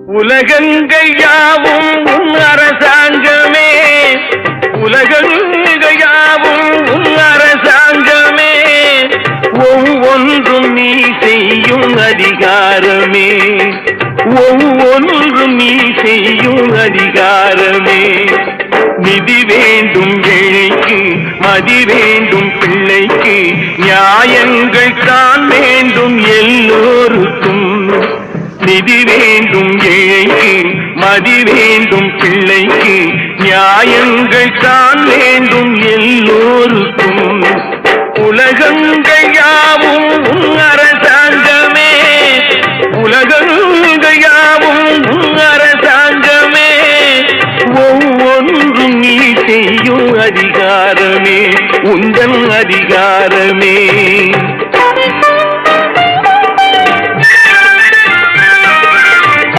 உலகங்கள் யாவும் உன் அரசாங்கமே, உலகங்கள் யாவும் உன் அரசாங்கமே, ஒவ்வொன்றும் நீ செய்யும் அதிகாரமே, ஒவ்வொன்றும் நீ செய்யும் அதிகாரமே. நிதி வேண்டும் ஏழைக்கு, மதி வேண்டும் பிள்ளைக்கு, நியாயங்கள் தான் வேண்டும் எல்லோருக்கும். நிதி வேண்டும் ஏழைக்கு, மதி வேண்டும் பிள்ளைக்கு, நியாயங்கள் தான் வேண்டும் எல்லோருக்கும். உலகங்கள் யாவும் உன் அரசாங்கமே, உலகங்கள் யாவும் உன் அரசாங்கமே, ஒவ்வொன்றும் நீ செய்யும் அதிகாரமே, உந்தன் அதிகாரமே.